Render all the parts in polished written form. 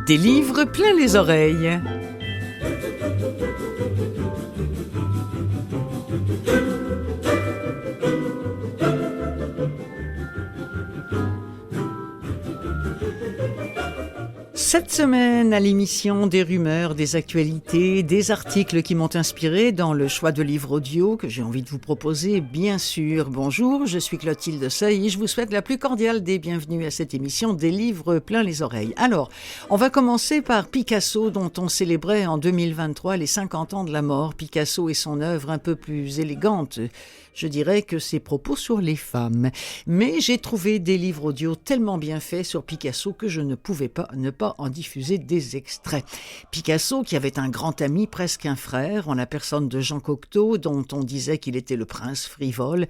Des livres plein les oreilles. Cette semaine, à l'émission, des rumeurs, des actualités, des articles qui m'ont inspiré dans le choix de livres audio que j'ai envie de vous proposer, bien sûr. Bonjour, je suis Clotilde Seuil et je vous souhaite la plus cordiale des bienvenues à cette émission des livres plein les oreilles. Alors, on va commencer par Picasso, dont on célébrait en 2023 les 50 ans de la mort. Picasso et son œuvre un peu plus élégante, je dirais, que ses propos sur les femmes. Mais j'ai trouvé des livres audio tellement bien faits sur Picasso que je ne pouvais pas ne pas en diffuser des extraits. Picasso, qui avait un grand ami, presque un frère, en la personne de Jean Cocteau, dont on disait qu'il était le prince frivole.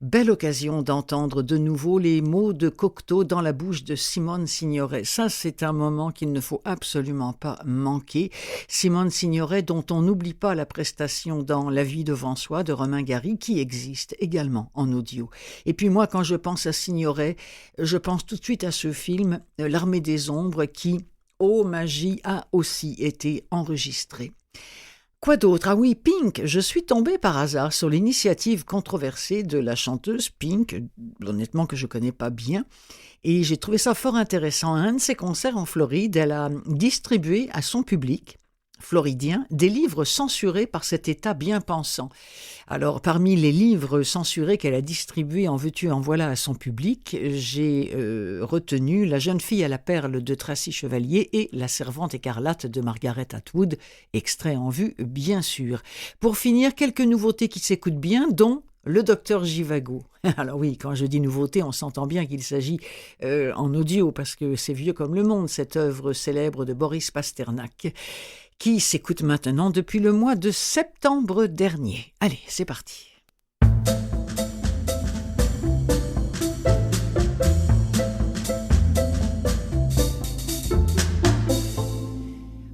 Belle occasion d'entendre de nouveau les mots de Cocteau dans la bouche de Simone Signoret. Ça, c'est un moment qu'il ne faut absolument pas manquer. Simone Signoret, dont on n'oublie pas la prestation dans La vie devant soi de Romain Gary, qui existe également en audio. Et puis moi, quand je pense à Signoret, je pense tout de suite à ce film « L'Armée des Ombres » qui, ô magie, a aussi été enregistré. Quoi d'autre? Ah oui, Pink. Je suis tombée par hasard sur l'initiative controversée de la chanteuse Pink, honnêtement que je ne connais pas bien, et j'ai trouvé ça fort intéressant. À un de ses concerts en Floride, elle a distribué à son public floridien des livres censurés par cet État bien pensant. Alors, parmi les livres censurés qu'elle a distribués en veux-tu en voilà à son public, j'ai retenu La jeune fille à la perle de Tracy Chevalier et La servante écarlate de Margaret Atwood, extrait en vue, bien sûr. Pour finir, quelques nouveautés qui s'écoutent bien, dont Le docteur Givago. Alors oui, quand je dis nouveauté, on s'entend bien qu'il s'agit en audio, parce que c'est vieux comme le monde, cette œuvre célèbre de Boris Pasternak, qui s'écoute maintenant depuis le mois de septembre dernier. Allez, c'est parti.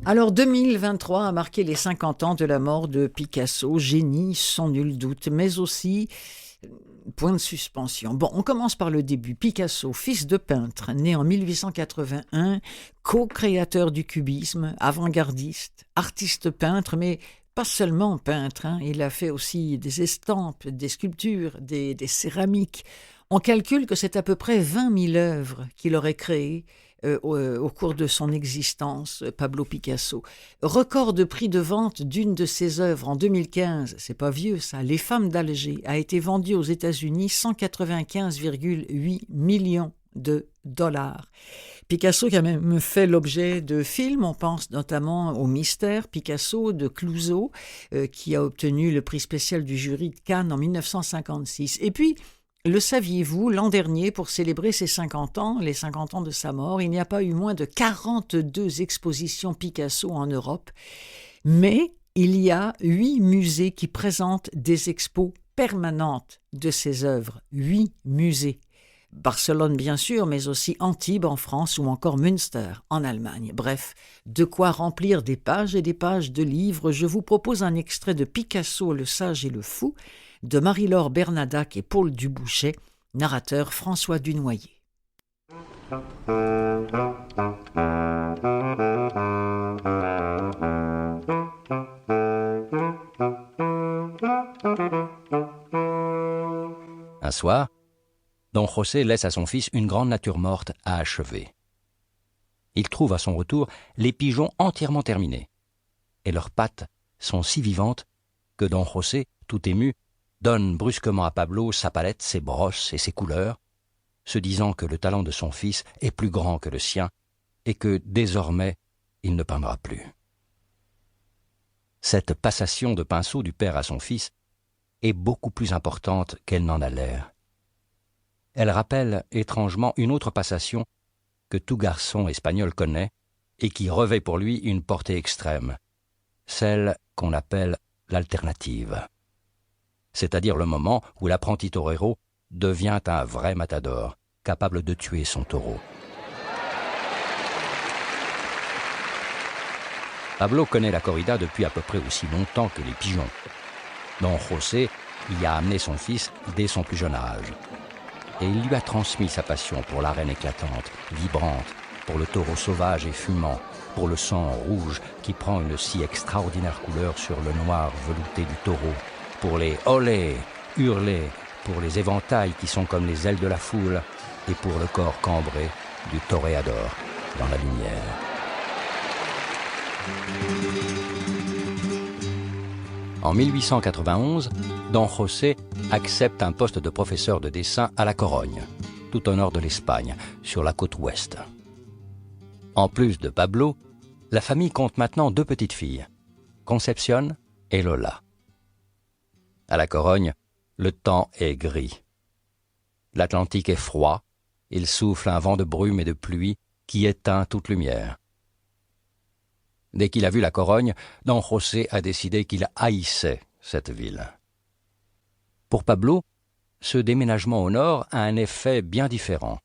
Alors 2023 a marqué les 50 ans de la mort de Picasso, génie sans nul doute, mais aussi point de suspension. Bon, on commence par le début. Picasso, fils de peintre, né en 1881, co-créateur du cubisme, avant-gardiste, artiste peintre, mais pas seulement peintre, il a fait aussi des estampes, des sculptures, des céramiques. On calcule que c'est à peu près 20 000 œuvres qu'il aurait créées au cours de son existence, Pablo Picasso. Record de prix de vente d'une de ses œuvres en 2015, c'est pas vieux ça, Les femmes d'Alger, a été vendue aux États-Unis 195,8 millions de dollars. Picasso qui a même fait l'objet de films, on pense notamment au Mystère Picasso de Clouzot, qui a obtenu le prix spécial du jury de Cannes en 1956. Et puis, le saviez-vous, l'an dernier, pour célébrer ses 50 ans, les 50 ans de sa mort, il n'y a pas eu moins de 42 expositions Picasso en Europe, mais il y a 8 musées qui présentent des expos permanentes de ses œuvres. 8 musées. Barcelone bien sûr, mais aussi Antibes en France ou encore Münster en Allemagne. Bref, de quoi remplir des pages et des pages de livres. Je vous propose un extrait de Picasso, le sage et le fou, de Marie-Laure Bernadac et Paul Dubouchet, narrateur François Dunoyer. Un soir, Don José laisse à son fils une grande nature morte à achever. Il trouve à son retour les pigeons entièrement terminés, et leurs pattes sont si vivantes que Don José, tout ému, donne brusquement à Pablo sa palette, ses brosses et ses couleurs, se disant que le talent de son fils est plus grand que le sien et que, désormais, il ne peindra plus. Cette passation de pinceau du père à son fils est beaucoup plus importante qu'elle n'en a l'air. Elle rappelle étrangement une autre passation que tout garçon espagnol connaît et qui revêt pour lui une portée extrême, celle qu'on appelle l'alternative. C'est-à-dire le moment où l'apprenti torero devient un vrai matador, capable de tuer son taureau. Pablo connaît la corrida depuis à peu près aussi longtemps que les pigeons. Don José y a amené son fils dès son plus jeune âge. Et il lui a transmis sa passion pour l'arène éclatante, vibrante, pour le taureau sauvage et fumant, pour le sang rouge qui prend une si extraordinaire couleur sur le noir velouté du taureau, pour les olé, hurlés, pour les éventails qui sont comme les ailes de la foule, et pour le corps cambré du toréador dans la lumière. En 1891, Don José accepte un poste de professeur de dessin à La Corogne, tout au nord de l'Espagne, sur la côte ouest. En plus de Pablo, la famille compte maintenant 2 petites filles, Concepción et Lola. À La Corogne, le temps est gris. L'Atlantique est froid, il souffle un vent de brume et de pluie qui éteint toute lumière. Dès qu'il a vu La Corogne, Don José a décidé qu'il haïssait cette ville. Pour Pablo, ce déménagement au nord a un effet bien différent.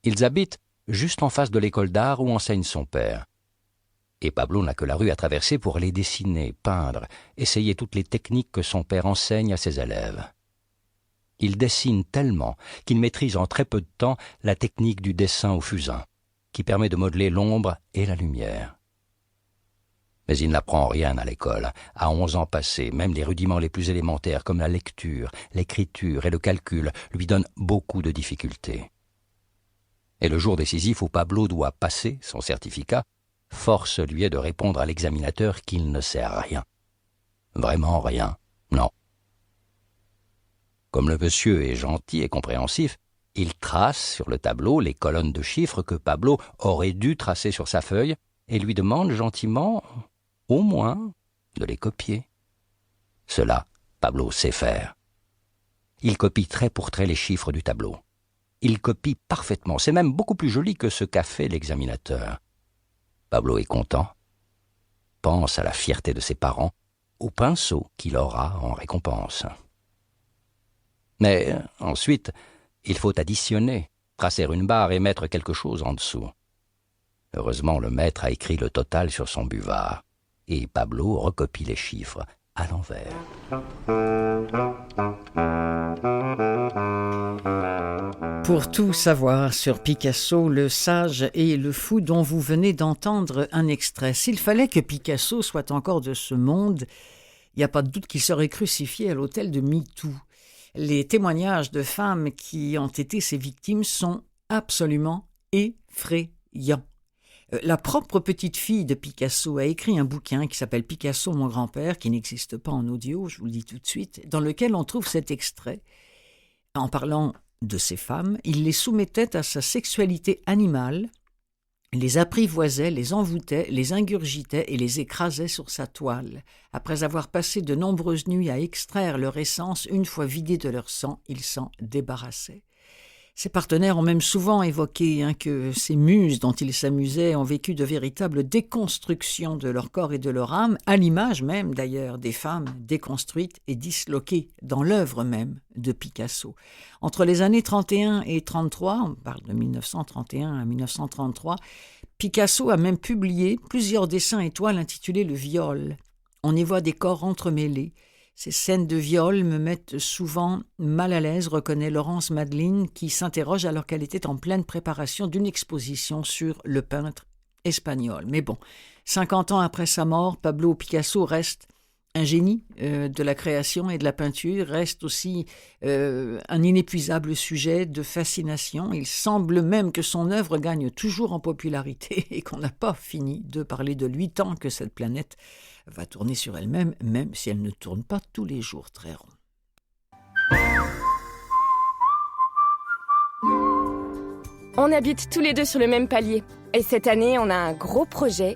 Ils habitent juste en face de l'école d'art où enseigne son père. Et Pablo n'a que la rue à traverser pour aller dessiner, peindre, essayer toutes les techniques que son père enseigne à ses élèves. Il dessine tellement qu'il maîtrise en très peu de temps la technique du dessin au fusain, qui permet de modeler l'ombre et la lumière. Mais il n'apprend rien à l'école. À 11 ans passés, même les rudiments les plus élémentaires comme la lecture, l'écriture et le calcul lui donnent beaucoup de difficultés. Et le jour décisif où Pablo doit passer son certificat, force lui est de répondre à l'examinateur qu'il ne sait rien. Vraiment rien, non. Comme le monsieur est gentil et compréhensif, il trace sur le tableau les colonnes de chiffres que Pablo aurait dû tracer sur sa feuille et lui demande gentiment, au moins, de les copier. Cela, Pablo sait faire. Il copie trait pour trait les chiffres du tableau. Il copie parfaitement, c'est même beaucoup plus joli que ce qu'a fait l'examinateur. Pablo est content, pense à la fierté de ses parents, au pinceau qu'il aura en récompense. Mais ensuite, il faut additionner, tracer une barre et mettre quelque chose en dessous. Heureusement, le maître a écrit le total sur son buvard, et Pablo recopie les chiffres à l'envers. Pour tout savoir sur Picasso, le sage et le fou dont vous venez d'entendre un extrait, s'il fallait que Picasso soit encore de ce monde, il n'y a pas de doute qu'il serait crucifié à l'autel de MeToo. Les témoignages de femmes qui ont été ses victimes sont absolument effrayants. La propre petite fille de Picasso a écrit un bouquin qui s'appelle « Picasso, mon grand-père », qui n'existe pas en audio, je vous le dis tout de suite, dans lequel on trouve cet extrait. En parlant de ces femmes, il les soumettait à sa sexualité animale, les apprivoisait, les envoûtait, les ingurgitait et les écrasait sur sa toile. Après avoir passé de nombreuses nuits à extraire leur essence, une fois vidés de leur sang, il s'en débarrassait. Ses partenaires ont même souvent évoqué que ces muses dont ils s'amusaient ont vécu de véritables déconstructions de leur corps et de leur âme, à l'image même d'ailleurs des femmes déconstruites et disloquées dans l'œuvre même de Picasso. Entre les années 31 et 33, on parle de 1931 à 1933, Picasso a même publié plusieurs dessins et toiles intitulés « Le viol ». On y voit des corps entremêlés. Ces scènes de viol me mettent souvent mal à l'aise, reconnaît Laurence Madeline, qui s'interroge alors qu'elle était en pleine préparation d'une exposition sur le peintre espagnol. Mais bon, 50 ans après sa mort, Pablo Picasso reste un génie de la création et de la peinture, reste aussi un inépuisable sujet de fascination. Il semble même que son œuvre gagne toujours en popularité et qu'on n'a pas fini de parler de lui tant que cette planète va tourner sur elle-même, même si elle ne tourne pas tous les jours très rond. On habite tous les deux sur le même palier. Et cette année, on a un gros projet,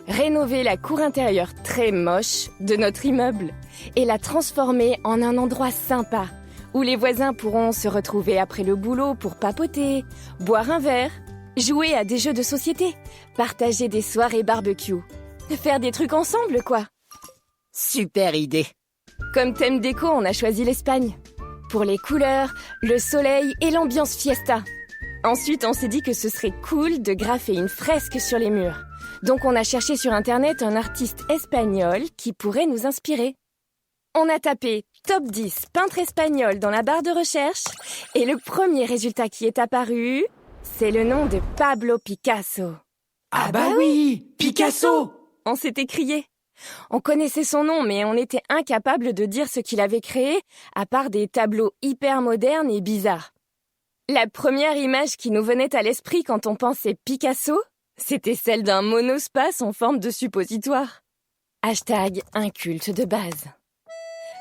rénover la cour intérieure très moche de notre immeuble et la transformer en un endroit sympa, où les voisins pourront se retrouver après le boulot pour papoter, boire un verre, jouer à des jeux de société, partager des soirées barbecue. Faire des trucs ensemble, quoi. Super idée. Comme thème déco, on a choisi l'Espagne. Pour les couleurs, le soleil et l'ambiance fiesta. Ensuite, on s'est dit que ce serait cool de graffer une fresque sur les murs. Donc on a cherché sur Internet un artiste espagnol qui pourrait nous inspirer. On a tapé Top 10 peintre espagnol dans la barre de recherche et le premier résultat qui est apparu, C'est le nom de Pablo Picasso. Ah bah oui, Picasso! On s'est écrié. On connaissait son nom, mais on était incapable de dire ce qu'il avait créé, à part des tableaux hyper modernes et bizarres. La première image qui nous venait à l'esprit quand on pensait Picasso, c'était celle d'un monospace en forme de suppositoire. Hashtag inculte de base.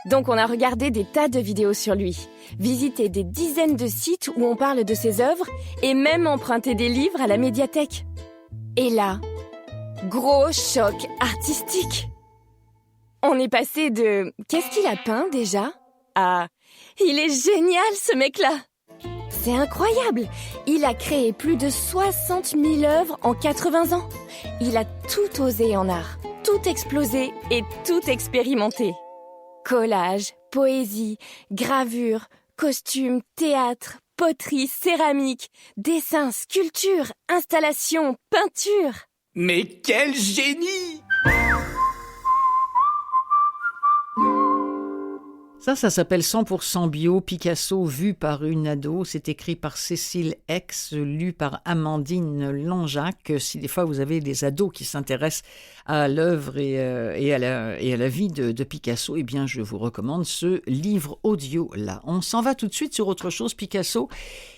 Donc on a regardé des tas de vidéos sur lui, visité des dizaines de sites où on parle de ses œuvres et même emprunté des livres à la médiathèque. Et là, gros choc artistique. On est passé de « qu'est-ce qu'il a peint déjà ?» à « il est génial ce mec-là !» C'est incroyable. Il a créé plus de 60 000 œuvres en 80 ans. Il a tout osé en art, tout explosé et tout expérimenté. Collage, poésie, gravure, costume, théâtre, poterie, céramique, dessin, sculpture, installation, peinture. Mais quel génie! Ça s'appelle 100% bio, Picasso vu par une ado. C'est écrit par Cécile X, lu par Amandine Lonjac. Si des fois vous avez des ados qui s'intéressent à l'œuvre et à la vie de Picasso, eh bien je vous recommande ce livre audio-là. On s'en va tout de suite sur autre chose. Picasso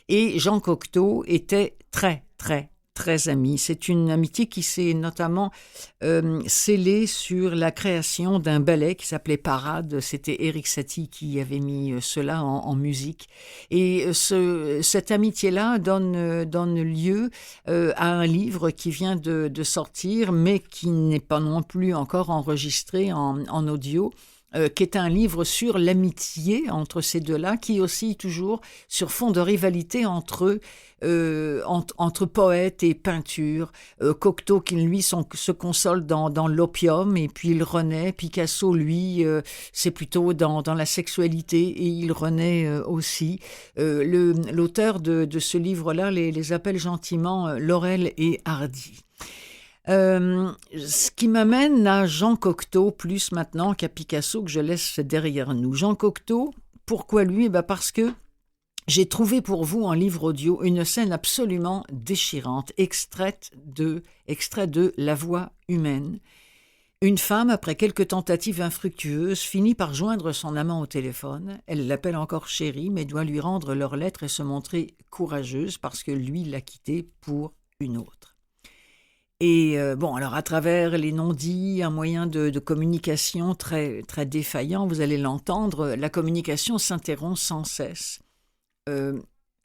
et Jean Cocteau étaient très amis. C'est une amitié qui s'est notamment scellée sur la création d'un ballet qui s'appelait Parade. C'était Éric Satie qui avait mis cela en musique. Et cette amitié-là donne lieu à un livre qui vient de sortir, mais qui n'est pas non plus encore enregistré en audio, qui est un livre sur l'amitié entre ces deux-là, qui oscille toujours sur fond de rivalité entre poète et peinture. Cocteau qui, lui, se console dans l'opium et puis il renaît. Picasso, lui, c'est plutôt dans la sexualité et il renaît aussi. L'auteur de ce livre-là les appelle gentiment Laurel et Hardy. Ce qui m'amène à Jean Cocteau plus maintenant qu'à Picasso, que je laisse derrière nous. Jean Cocteau, pourquoi lui? Parce que j'ai trouvé pour vous en livre audio une scène absolument déchirante, extrait de La Voix humaine. Une femme, après quelques tentatives infructueuses, finit par joindre son amant au téléphone. Elle l'appelle encore chérie, mais doit lui rendre leur lettre et se montrer courageuse parce que lui l'a quittée pour une autre. Et alors à travers les non-dits, un moyen de communication très défaillant, vous allez l'entendre, la communication s'interrompt sans cesse.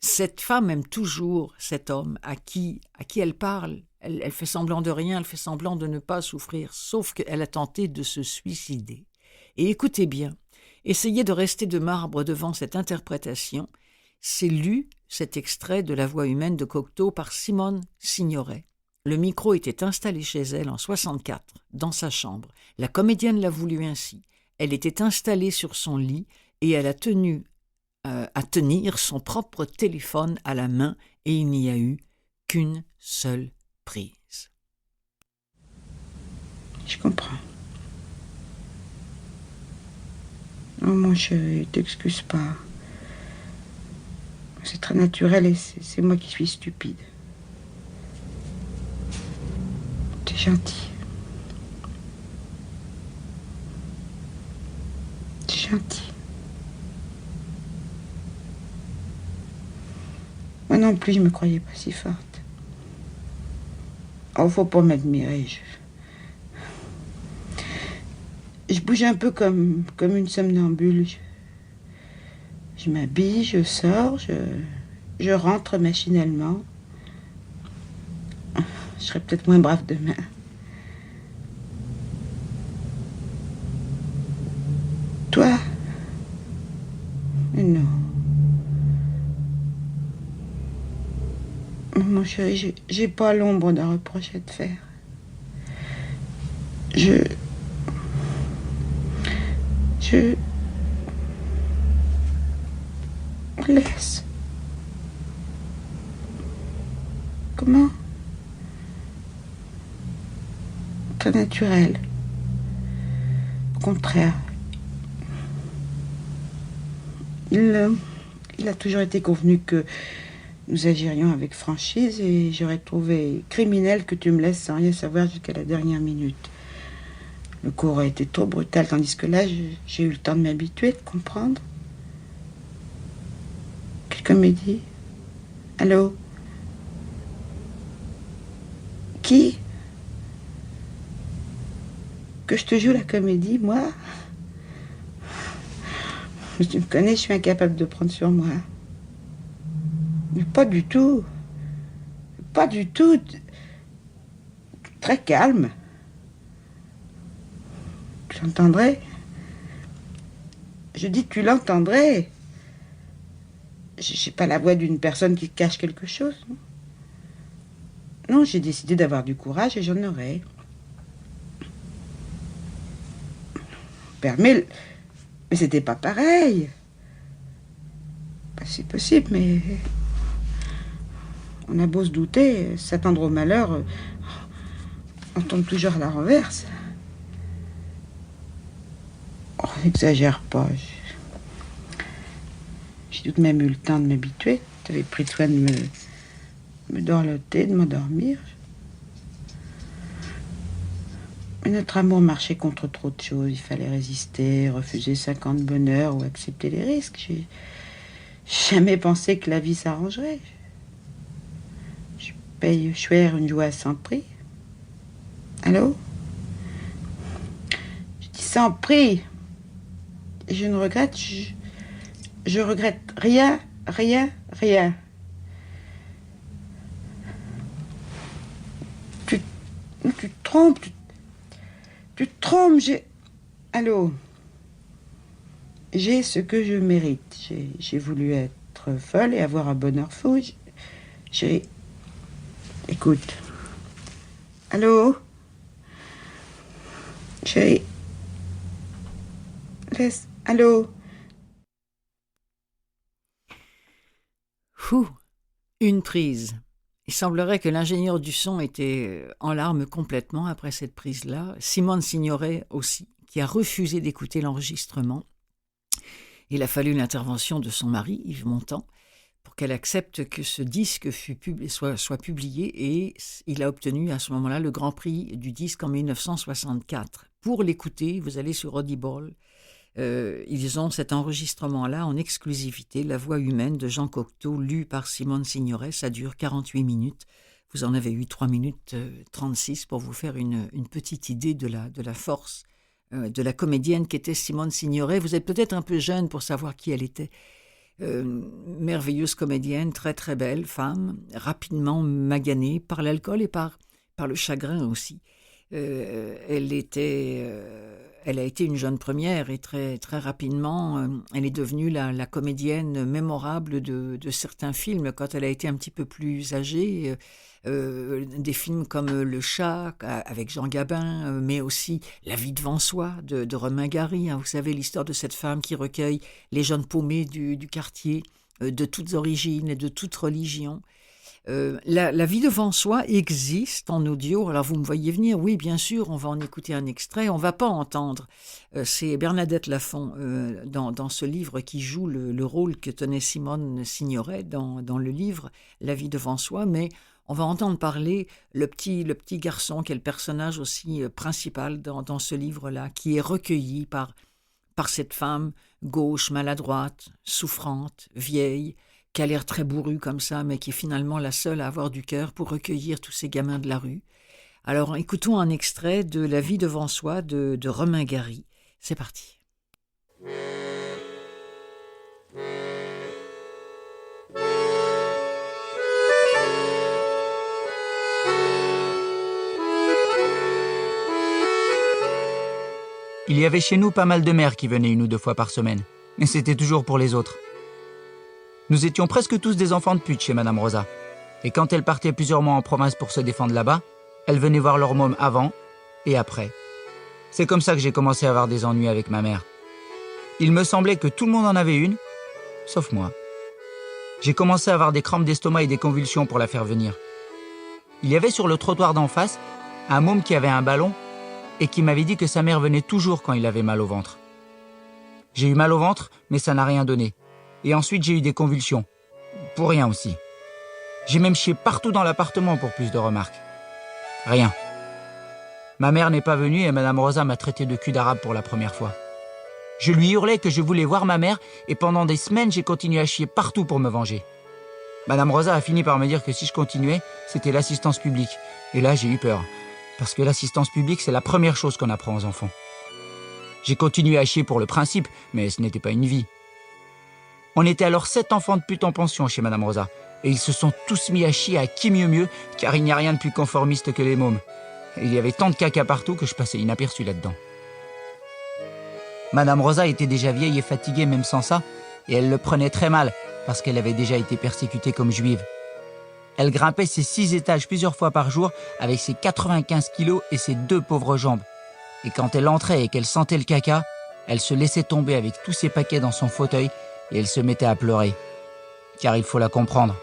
Cette femme aime toujours cet homme à qui elle parle. Elle fait semblant de rien, elle fait semblant de ne pas souffrir, sauf qu'elle a tenté de se suicider. Et écoutez bien, essayez de rester de marbre devant cette interprétation. C'est lu, cet extrait de La Voix humaine de Cocteau par Simone Signoret. Le micro était installé chez elle en 64, dans sa chambre. La comédienne l'a voulu ainsi. Elle était installée sur son lit et elle a tenu à tenir son propre téléphone à la main et il n'y a eu qu'une seule prise. Je comprends. Oh mon chéri, t'excuse pas. C'est très naturel et c'est moi qui suis stupide. T'es gentil. T'es gentil. Moi non plus, je me croyais pas si forte. Oh, faut pas m'admirer. Je bouge un peu comme une somnambule. Je m'habille, je sors, je rentre machinalement. Je serai peut-être moins brave demain. Toi? Non. Mon chéri, j'ai pas l'ombre d'un reproche à te faire. Je laisse. Comment? Très naturel. Au contraire. Il a toujours été convenu que nous agirions avec franchise et j'aurais trouvé criminel que tu me laisses sans rien savoir jusqu'à la dernière minute. Le coup aurait été trop brutal, tandis que là, j'ai eu le temps de m'habituer, de comprendre. Quelle comédie? Allô? Qui? Que je te joue la comédie, moi? Mais tu me connais, je suis incapable de prendre sur moi. Mais pas du tout. Pas du tout. Très calme. Tu l'entendrais? Je dis tu l'entendrais. J'ai pas la voix d'une personne qui cache quelque chose. Non, j'ai décidé d'avoir du courage et j'en aurai. Mais c'était pas pareil. Bah, c'est possible, mais on a beau se douter, s'attendre au malheur, on tombe toujours à la renverse. Oh, n'exagère pas. J'ai tout de même eu le temps de m'habituer. Tu avais pris soin de me dorloter, de m'endormir. Mais notre amour marchait contre trop de choses. Il fallait résister, refuser 50 bonheurs ou accepter les risques. J'ai jamais pensé que la vie s'arrangerait. Je paye cher une joie sans prix. Allô? Je dis sans prix. Et je ne regrette... Je regrette rien, rien, rien. Tu te trompes, tu te trompes, Allô? J'ai ce que je mérite. J'ai voulu être folle et avoir un bonheur fou. Écoute. Allô? Laisse... Allô? Une prise. Il semblerait que l'ingénieur du son était en larmes complètement après cette prise-là. Simone Signoret aussi, qui a refusé d'écouter l'enregistrement. Il a fallu l'intervention de son mari, Yves Montand, pour qu'elle accepte que ce disque soit publié, et il a obtenu à ce moment-là le Grand Prix du disque en 1964. Pour l'écouter, vous allez sur Audible. Ils ont cet enregistrement-là en exclusivité, La Voix humaine de Jean Cocteau, lu par Simone Signoret. Ça dure 48 minutes. Vous en avez eu 3 minutes 36 pour vous faire une petite idée de la force de la comédienne qu'était Simone Signoret. Vous êtes peut-être un peu jeune pour savoir qui elle était. Merveilleuse comédienne, très très belle femme, rapidement maganée par l'alcool et par le chagrin aussi. Elle a été une jeune première et très, très rapidement, elle est devenue la comédienne mémorable de certains films quand elle a été un petit peu plus âgée. Des films comme Le Chat avec Jean Gabin, mais aussi La vie devant soi de Romain Gary. Vous savez, l'histoire de cette femme qui recueille les jeunes paumés du quartier, de toutes origines et de toutes religions. La vie devant soi existe en audio. Alors vous me voyez venir, oui bien sûr, on va en écouter un extrait, on va pas entendre. C'est Bernadette Lafont dans ce livre qui joue le rôle que tenait Simone Signoret dans le livre La vie devant soi, mais on va entendre parler le petit garçon qui est le personnage aussi principal dans ce livre-là, qui est recueilli par cette femme gauche, maladroite, souffrante, vieille, qui a l'air très bourrue comme ça, mais qui est finalement la seule à avoir du cœur pour recueillir tous ces gamins de la rue. Alors écoutons un extrait de La vie devant soi de Romain Gary. C'est parti. Il y avait chez nous pas mal de mères qui venaient 1 ou 2 fois par semaine, mais c'était toujours pour les autres. Nous étions presque tous des enfants de pute chez Madame Rosa. Et quand elle partait plusieurs mois en province pour se défendre là-bas, elle venait voir leur môme avant et après. C'est comme ça que j'ai commencé à avoir des ennuis avec ma mère. Il me semblait que tout le monde en avait une, sauf moi. J'ai commencé à avoir des crampes d'estomac et des convulsions pour la faire venir. Il y avait sur le trottoir d'en face un môme qui avait un ballon et qui m'avait dit que sa mère venait toujours quand il avait mal au ventre. J'ai eu mal au ventre, mais ça n'a rien donné. Et ensuite, j'ai eu des convulsions. Pour rien aussi. J'ai même chié partout dans l'appartement pour plus de remarques. Rien. Ma mère n'est pas venue et Madame Rosa m'a traité de cul d'arabe pour la première fois. Je lui hurlais que je voulais voir ma mère et pendant des semaines, j'ai continué à chier partout pour me venger. Madame Rosa a fini par me dire que si je continuais, c'était l'assistance publique. Et là, j'ai eu peur. Parce que l'assistance publique, c'est la première chose qu'on apprend aux enfants. J'ai continué à chier pour le principe, mais ce n'était pas une vie. On était alors 7 enfants de pute en pension chez Madame Rosa. Et ils se sont tous mis à chier à qui mieux, car il n'y a rien de plus conformiste que les mômes. Et il y avait tant de caca partout que je passais inaperçu là-dedans. Madame Rosa était déjà vieille et fatiguée même sans ça, et elle le prenait très mal, parce qu'elle avait déjà été persécutée comme juive. Elle grimpait ses 6 étages plusieurs fois par jour avec ses 95 kilos et ses 2 pauvres jambes. Et quand elle entrait et qu'elle sentait le caca, elle se laissait tomber avec tous ses paquets dans son fauteuil et elle se mettait à pleurer. Car il faut la comprendre.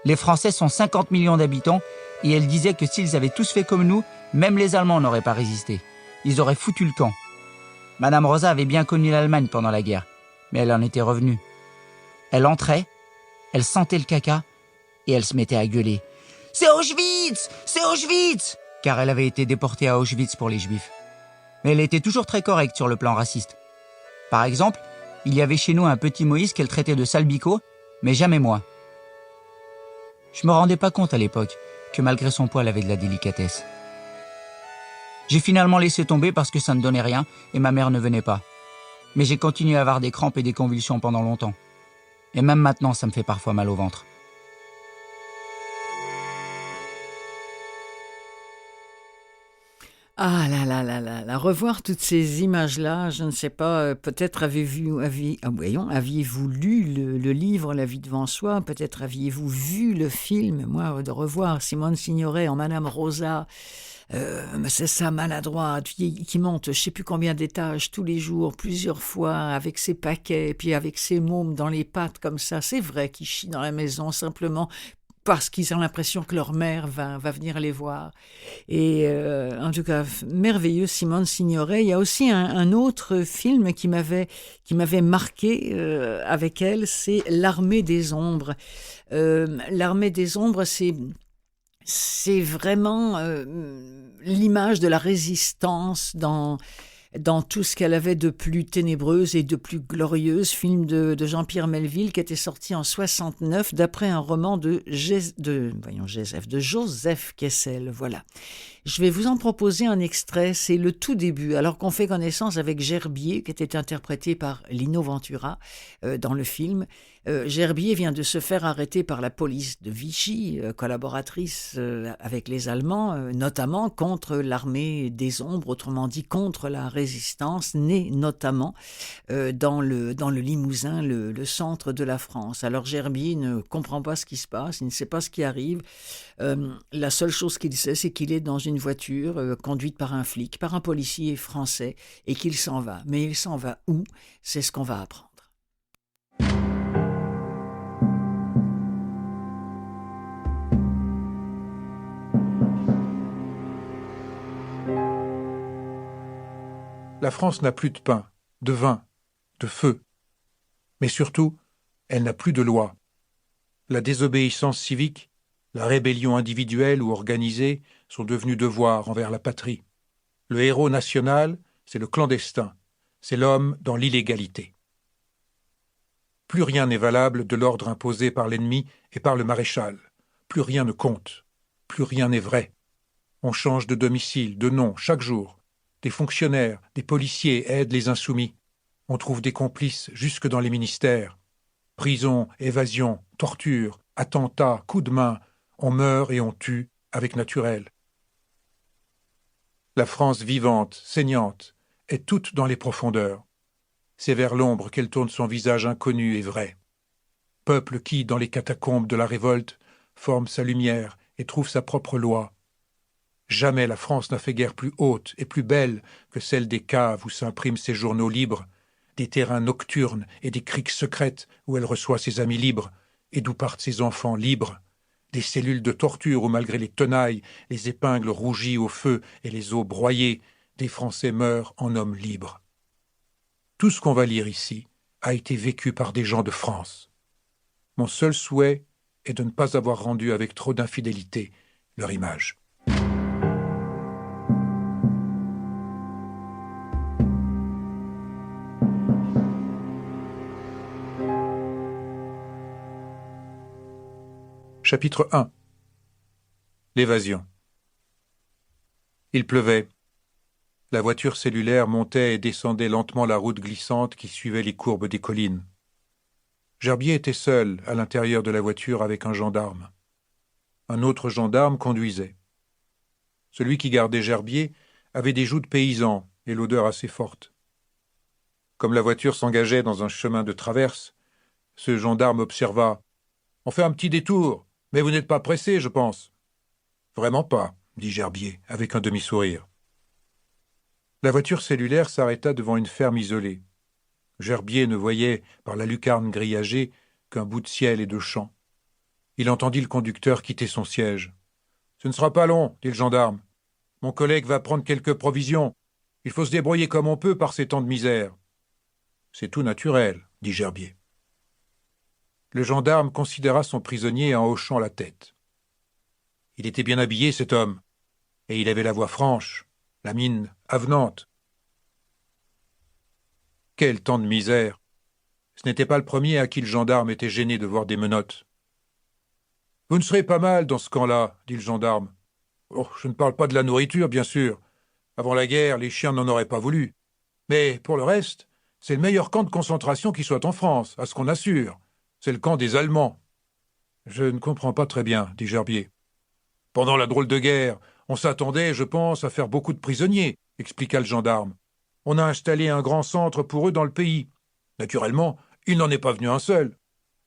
Les Français sont 50 millions d'habitants et elle disait que s'ils avaient tous fait comme nous, même les Allemands n'auraient pas résisté. Ils auraient foutu le camp. Madame Rosa avait bien connu l'Allemagne pendant la guerre, mais elle en était revenue. Elle entrait, elle sentait le caca et elle se mettait à gueuler. « C'est Auschwitz! C'est Auschwitz !» Car elle avait été déportée à Auschwitz pour les Juifs. Mais elle était toujours très correcte sur le plan raciste. Par exemple, il y avait chez nous un petit Moïse qu'elle traitait de salbico, mais jamais moi. Je me rendais pas compte à l'époque que malgré son poil, elle avait de la délicatesse. J'ai finalement laissé tomber parce que ça ne donnait rien et ma mère ne venait pas. Mais j'ai continué à avoir des crampes et des convulsions pendant longtemps. Et même maintenant, ça me fait parfois mal au ventre. Ah là là là là là, revoir toutes ces images-là, je ne sais pas, peut-être aviez-vous lu le livre La vie devant soi, peut-être aviez-vous vu le film, moi, de revoir Simone Signoret en Madame Rosa, c'est ça, maladroite, qui monte je ne sais plus combien d'étages tous les jours, plusieurs fois, avec ses paquets, puis avec ses mômes dans les pattes comme ça, c'est vrai qu'ils chient dans la maison simplement parce qu'ils ont l'impression que leur mère va venir les voir. Et en tout cas, merveilleux, Simone Signoret. Il y a aussi un autre film qui m'avait marqué avec elle, c'est L'Armée des Ombres. L'Armée des Ombres, c'est vraiment l'image de la résistance dans tout ce qu'elle avait de plus ténébreuse et de plus glorieuse, film de Jean-Pierre Melville qui était sorti en 69 d'après un roman de Joseph Kessel. Voilà. Je vais vous en proposer un extrait, c'est le tout début, alors qu'on fait connaissance avec Gerbier, qui était interprété par Lino Ventura dans le film. Gerbier vient de se faire arrêter par la police de Vichy, collaboratrice avec les Allemands, notamment contre l'armée des ombres, autrement dit contre la résistance, née notamment dans le Limousin, le centre de la France. Alors Gerbier ne comprend pas ce qui se passe, il ne sait pas ce qui arrive. La seule chose qu'il sait, c'est qu'il est dans une voiture conduite par un flic, par un policier français, et qu'il s'en va. Mais il s'en va où? C'est ce qu'on va apprendre. La France n'a plus de pain, de vin, de feu. Mais surtout, elle n'a plus de loi. La désobéissance civique, la rébellion individuelle ou organisée sont devenus devoirs envers la patrie. Le héros national, c'est le clandestin, c'est l'homme dans l'illégalité. Plus rien n'est valable de l'ordre imposé par l'ennemi et par le maréchal. Plus rien ne compte, plus rien n'est vrai. On change de domicile, de nom, chaque jour. Des fonctionnaires, des policiers aident les insoumis. On trouve des complices jusque dans les ministères. Prison, évasion, torture, attentats, coups de main, on meurt et on tue avec naturel. La France vivante, saignante, est toute dans les profondeurs. C'est vers l'ombre qu'elle tourne son visage inconnu et vrai. Peuple qui, dans les catacombes de la révolte, forme sa lumière et trouve sa propre loi. Jamais la France n'a fait guerre plus haute et plus belle que celle des caves où s'impriment ses journaux libres, des terrains nocturnes et des criques secrètes où elle reçoit ses amis libres et d'où partent ses enfants libres, des cellules de torture où malgré les tenailles, les épingles rougies au feu et les os broyés, des Français meurent en hommes libres. Tout ce qu'on va lire ici a été vécu par des gens de France. Mon seul souhait et de ne pas avoir rendu avec trop d'infidélité leur image. Chapitre 1. L'évasion. Il pleuvait. La voiture cellulaire montait et descendait lentement la route glissante qui suivait les courbes des collines. Gerbier était seul à l'intérieur de la voiture avec un gendarme. Un autre gendarme conduisait. Celui qui gardait Gerbier avait des joues de paysan et l'odeur assez forte. Comme la voiture s'engageait dans un chemin de traverse, ce gendarme observa « On fait un petit détour, mais vous n'êtes pas pressé, je pense. »« Vraiment pas, » dit Gerbier avec un demi-sourire. La voiture cellulaire s'arrêta devant une ferme isolée. Gerbier ne voyait, par la lucarne grillagée, qu'un bout de ciel et de champs. Il entendit le conducteur quitter son siège. « Ce ne sera pas long, » dit le gendarme. « Mon collègue va prendre quelques provisions. Il faut se débrouiller comme on peut par ces temps de misère. »« C'est tout naturel, » dit Gerbier. Le gendarme considéra son prisonnier en hochant la tête. Il était bien habillé, cet homme, et il avait la voix franche, la mine avenante. Quel temps de misère! Ce n'était pas le premier à qui le gendarme était gêné de voir des menottes. « Vous ne serez pas mal dans ce camp-là, » dit le gendarme. « Oh, je ne parle pas de la nourriture, bien sûr. Avant la guerre, les chiens n'en auraient pas voulu. Mais pour le reste, c'est le meilleur camp de concentration qui soit en France, à ce qu'on assure. C'est le camp des Allemands. »« Je ne comprends pas très bien, » dit Gerbier. « Pendant la drôle de guerre, on s'attendait, je pense, à faire beaucoup de prisonniers, » expliqua le gendarme. « On a installé un grand centre pour eux dans le pays. Naturellement, il n'en est pas venu un seul.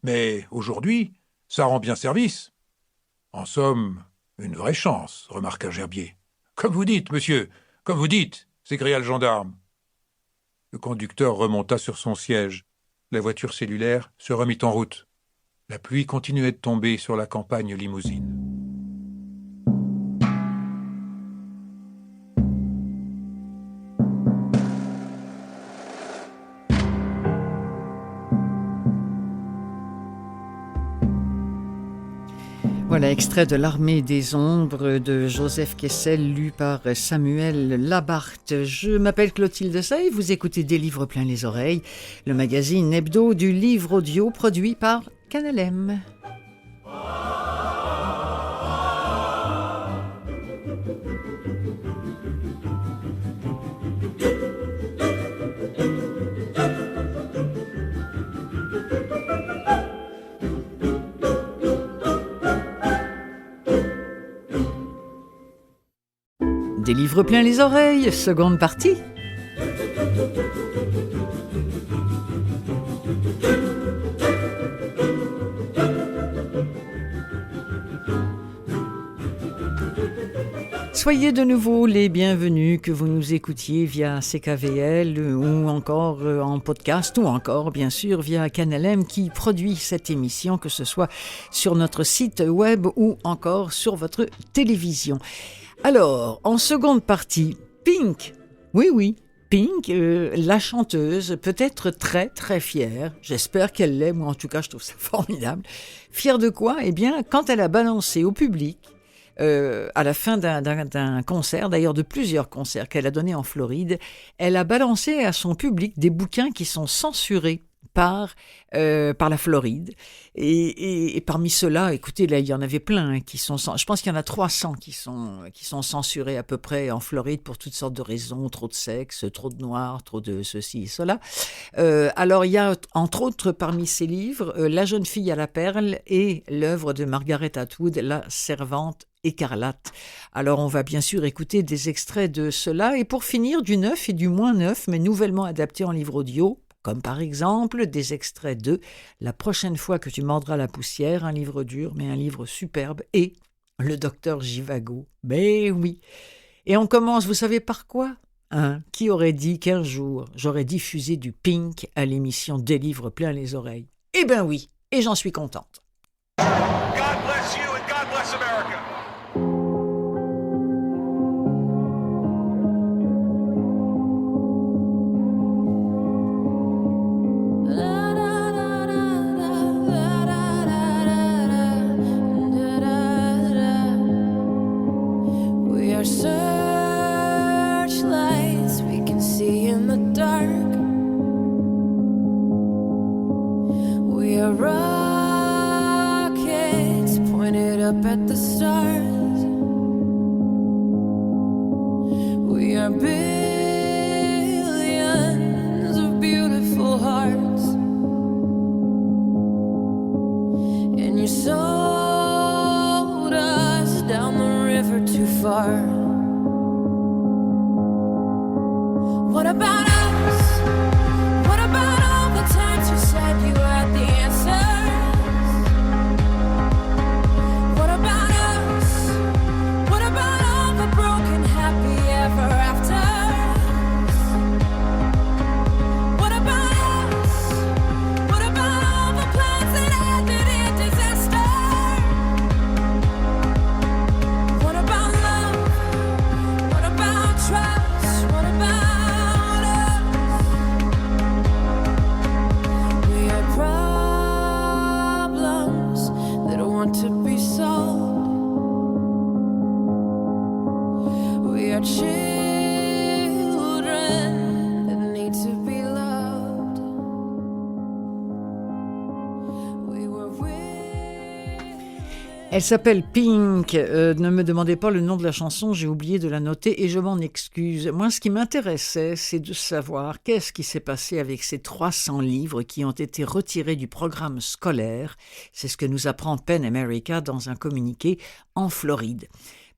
Mais aujourd'hui, ça rend bien service. »« En somme, une vraie chance, » remarqua Gerbier. « Comme vous dites, monsieur, comme vous dites, » s'écria le gendarme. Le conducteur remonta sur son siège. La voiture cellulaire se remit en route. La pluie continuait de tomber sur la campagne limousine. Voilà, extrait de L'Armée des Ombres de Joseph Kessel, lu par Samuel Labarthe. Je m'appelle Clotilde Sey, vous écoutez Des livres plein les oreilles, le magazine hebdo du livre audio produit par Canal M. Des livres plein les oreilles, seconde partie. Soyez de nouveau les bienvenus, que vous nous écoutiez via CKVL ou encore en podcast ou encore bien sûr via Canal M qui produit cette émission, que ce soit sur notre site web ou encore sur votre télévision. Alors, en seconde partie, Pink, oui, Pink, la chanteuse, peut être très très fière, j'espère qu'elle l'est, moi en tout cas je trouve ça formidable. Fière de quoi ? Eh bien, quand elle a balancé au public, à la fin d'un concert, d'ailleurs de plusieurs concerts qu'elle a donnés en Floride, elle a balancé à son public des bouquins qui sont censurés par la Floride. Et parmi ceux-là, écoutez, là, il y en avait plein qui sont... Je pense qu'il y en a 300 qui sont censurés à peu près en Floride pour toutes sortes de raisons, trop de sexe, trop de noirs, trop de ceci et cela. Alors, il y a, entre autres, parmi ces livres, La jeune fille à la perle et l'œuvre de Margaret Atwood, La servante écarlate. Alors, on va bien sûr écouter des extraits de cela. Et pour finir, du neuf et du moins neuf, mais nouvellement adapté en livre audio, comme par exemple des extraits de La prochaine fois que tu mordras la poussière, un livre dur mais un livre superbe, et Le docteur Givago. Ben oui. Et on commence, vous savez par quoi ? Qui aurait dit qu'un jour j'aurais diffusé du Pink à l'émission Des livres plein les oreilles ? Eh ben oui, et j'en suis contente. God bless you and God bless America. searchlights we can see in the dark. We are rockets pointed up at the stars. We are billions of beautiful hearts. And you sold us down the river too far. What about us? What about all the times you said you had the answers? What about us? What about all the broken happy ever afters? What about us? What about all the plans that ended in disaster? What about love? What about trust? What about to be solved. We are children that need to be loved. We were Elle s'appelle Pink. Ne me demandez pas le nom de la chanson, j'ai oublié de la noter et je m'en excuse. Moi, ce qui m'intéressait, c'est de savoir qu'est-ce qui s'est passé avec ces 300 livres qui ont été retirés du programme scolaire. C'est ce que nous apprend PEN America dans un communiqué en Floride.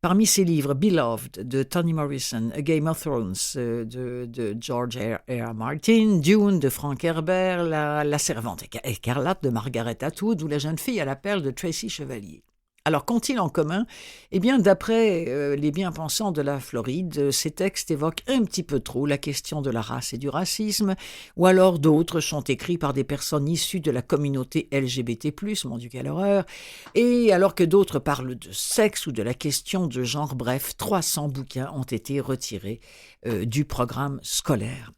Parmi ces livres, Beloved de Toni Morrison, A Game of Thrones de George R. Martin, Dune de Frank Herbert, La Servante écarlate de Margaret Atwood ou La jeune fille à la perle de Tracy Chevalier. Alors, qu'ont-ils en commun ? Eh bien, d'après les bien-pensants de la Floride, ces textes évoquent un petit peu trop la question de la race et du racisme, ou alors d'autres sont écrits par des personnes issues de la communauté LGBT+, mon Dieu, quelle horreur, et alors que d'autres parlent de sexe ou de la question de genre, bref, 300 bouquins ont été retirés du programme scolaire.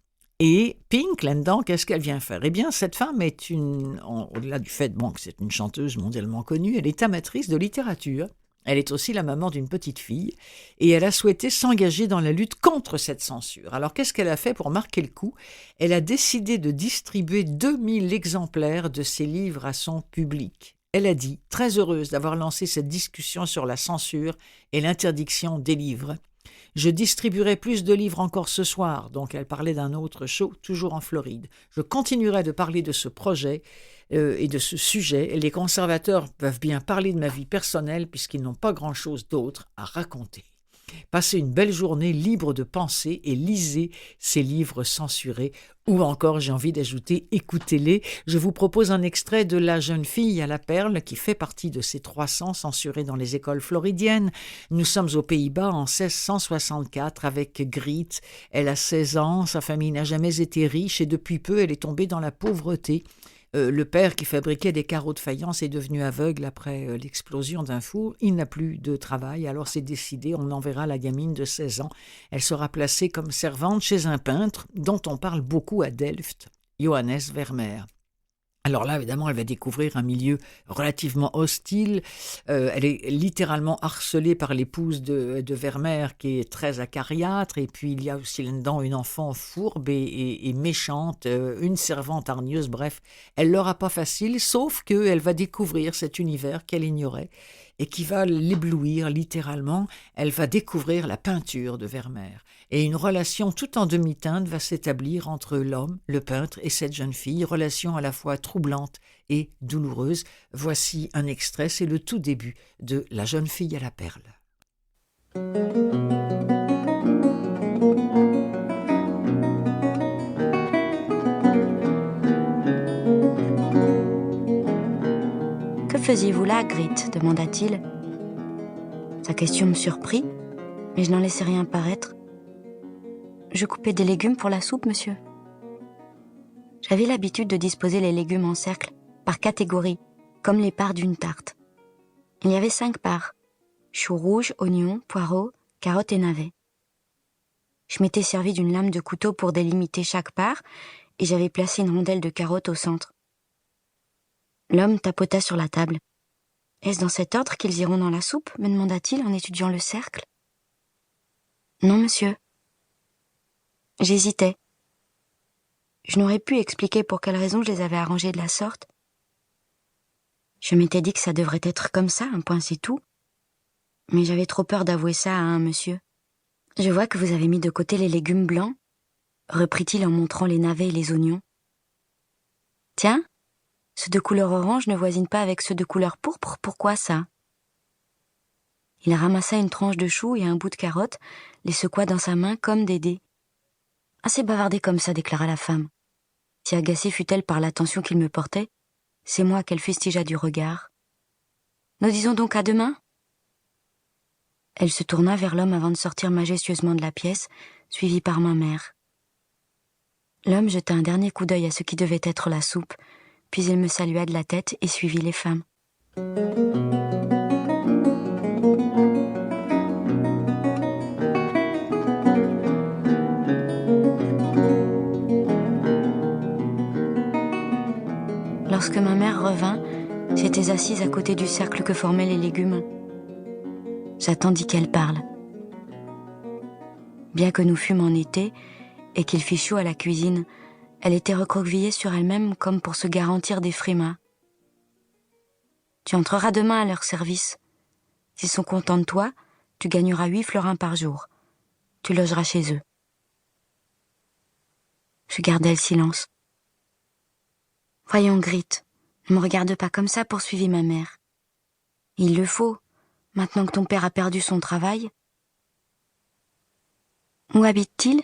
Et Pink, là-dedans, qu'est-ce qu'elle vient faire ? Eh bien, cette femme est au-delà du fait que c'est une chanteuse mondialement connue, elle est amatrice de littérature. Elle est aussi la maman d'une petite fille et elle a souhaité s'engager dans la lutte contre cette censure. Alors, qu'est-ce qu'elle a fait pour marquer le coup ? Elle a décidé de distribuer 2000 exemplaires de ses livres à son public. Elle a dit, très heureuse d'avoir lancé cette discussion sur la censure et l'interdiction des livres. Je distribuerai plus de livres encore ce soir. Donc, elle parlait d'un autre show, toujours en Floride. Je continuerai de parler de ce projet et de ce sujet. Les conservateurs peuvent bien parler de ma vie personnelle puisqu'ils n'ont pas grand-chose d'autre à raconter. Passez une belle journée libre de pensée et lisez ces livres censurés. Ou encore, j'ai envie d'ajouter, écoutez-les. Je vous propose un extrait de La jeune fille à la perle qui fait partie de ces 300 censurés dans les écoles floridiennes. Nous sommes aux Pays-Bas en 1664 avec Griet. Elle a 16 ans, sa famille n'a jamais été riche et depuis peu, elle est tombée dans la pauvreté. Le père qui fabriquait des carreaux de faïence est devenu aveugle après l'explosion d'un four. Il n'a plus de travail, alors c'est décidé, on enverra la gamine de 16 ans. Elle sera placée comme servante chez un peintre dont on parle beaucoup à Delft, Johannes Vermeer. Alors là, évidemment, elle va découvrir un milieu relativement hostile. Elle est littéralement harcelée par l'épouse de Vermeer, qui est très acariâtre. Et puis, il y a aussi là-dedans une enfant fourbe et méchante, une servante hargneuse. Bref, elle l'aura pas facile, sauf qu'elle va découvrir cet univers qu'elle ignorait et qui va l'éblouir littéralement. Elle va découvrir la peinture de Vermeer. Et une relation tout en demi-teinte va s'établir entre l'homme, le peintre et cette jeune fille, relation à la fois troublante et douloureuse. Voici un extrait, c'est le tout début de La jeune fille à la perle. Que faisiez-vous là, Griet ? Demanda-t-il. Sa question me surprit, mais je n'en laissai rien paraître. Je coupais des légumes pour la soupe, monsieur. J'avais l'habitude de disposer les légumes en cercle, par catégorie, comme les parts d'une tarte. Il y avait 5 parts. Choux rouges, oignons, poireaux, carottes et navets. Je m'étais servi d'une lame de couteau pour délimiter chaque part, et j'avais placé une rondelle de carotte au centre. L'homme tapota sur la table. « Est-ce dans cet ordre qu'ils iront dans la soupe ?» me demanda-t-il en étudiant le cercle. Non, monsieur. J'hésitais. Je n'aurais pu expliquer pour quelle raison je les avais arrangés de la sorte. Je m'étais dit que ça devrait être comme ça, un point c'est tout. Mais j'avais trop peur d'avouer ça à un monsieur. Je vois que vous avez mis de côté les légumes blancs, reprit-il en montrant les navets et les oignons. Tiens, ceux de couleur orange ne voisinent pas avec ceux de couleur pourpre, pourquoi ça? Il ramassa une tranche de chou et un bout de carotte, les secoua dans sa main comme des dés. « Assez bavardé comme ça, déclara la femme. Si agacée fut-elle par l'attention qu'il me portait, c'est moi qu'elle fustigea du regard. Nous disons donc à demain ?» Elle se tourna vers l'homme avant de sortir majestueusement de la pièce, suivie par ma mère. L'homme jeta un dernier coup d'œil à ce qui devait être la soupe, puis il me salua de la tête et suivit les femmes. Lorsque ma mère revint, j'étais assise à côté du cercle que formaient les légumes. J'attendis qu'elle parle. Bien que nous fûmes en été et qu'il fît chaud à la cuisine, elle était recroquevillée sur elle-même comme pour se garantir des frimas. « Tu entreras demain à leur service. S'ils sont contents de toi, tu gagneras 8 florins par jour. Tu logeras chez eux. » Je gardai le silence. « Voyons, Grit, ne me regarde pas comme ça, poursuivit ma mère. Il le faut, maintenant que ton père a perdu son travail. Où habite-t-il ?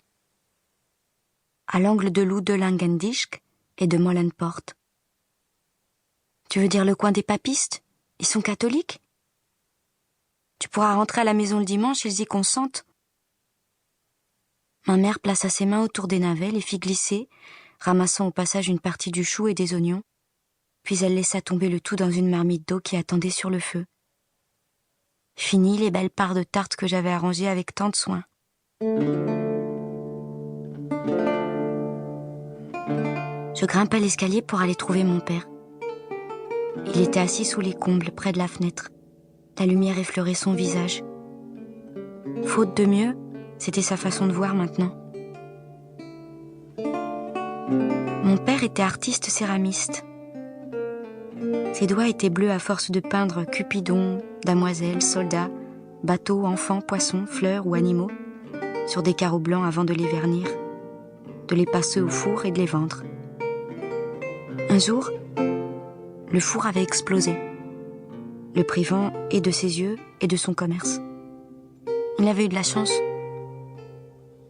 À l'angle de l'Oue de Langendisk et de Molenpoort. Tu veux dire le coin des papistes ? Ils sont catholiques ? Tu pourras rentrer à la maison le dimanche, ils y consentent. Ma mère plaça ses mains autour des navets, les fit glisser, ramassant au passage une partie du chou et des oignons, puis elle laissa tomber le tout dans une marmite d'eau qui attendait sur le feu. Fini les belles parts de tarte que j'avais arrangées avec tant de soin. Je grimpai l'escalier pour aller trouver mon père. Il était assis sous les combles, près de la fenêtre. La lumière effleurait son visage. Faute de mieux, c'était sa façon de voir maintenant. Mon père était artiste céramiste. Ses doigts étaient bleus à force de peindre Cupidon, damoiselles, soldats, bateaux, enfants, poissons, fleurs ou animaux sur des carreaux blancs avant de les vernir, de les passer au four et de les vendre. Un jour, le four avait explosé, le privant et de ses yeux et de son commerce. Il avait eu de la chance.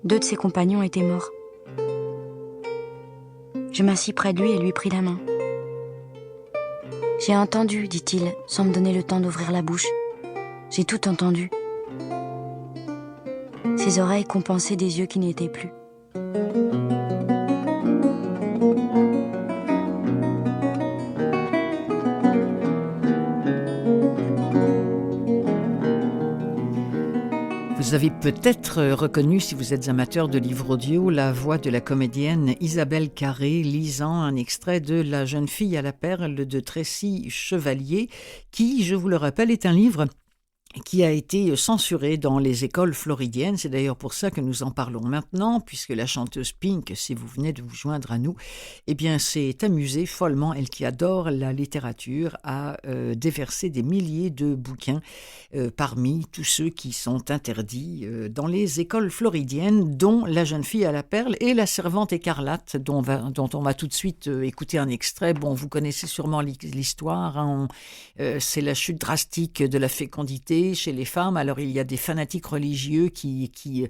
2 de ses compagnons étaient morts. Je m'assis près de lui et lui pris la main. « J'ai entendu, dit-il, sans me donner le temps d'ouvrir la bouche. J'ai tout entendu. » Ses oreilles compensaient des yeux qui n'y étaient plus. Vous avez peut-être reconnu, si vous êtes amateur de livres audio, la voix de la comédienne Isabelle Carré lisant un extrait de La jeune fille à la perle de Tracy Chevalier, qui, je vous le rappelle, est un livre qui a été censuré dans les écoles floridiennes. C'est d'ailleurs pour ça que nous en parlons maintenant, puisque la chanteuse Pink, si vous venez de vous joindre à nous, eh bien, s'est amusée follement, elle qui adore la littérature, à déverser des milliers de bouquins parmi tous ceux qui sont interdits dans les écoles floridiennes, dont La jeune fille à la perle et La servante écarlate, dont on va tout de suite écouter un extrait. Bon, vous connaissez sûrement l'histoire, hein, c'est la chute drastique de la fécondité chez les femmes. Alors il y a des fanatiques religieux qui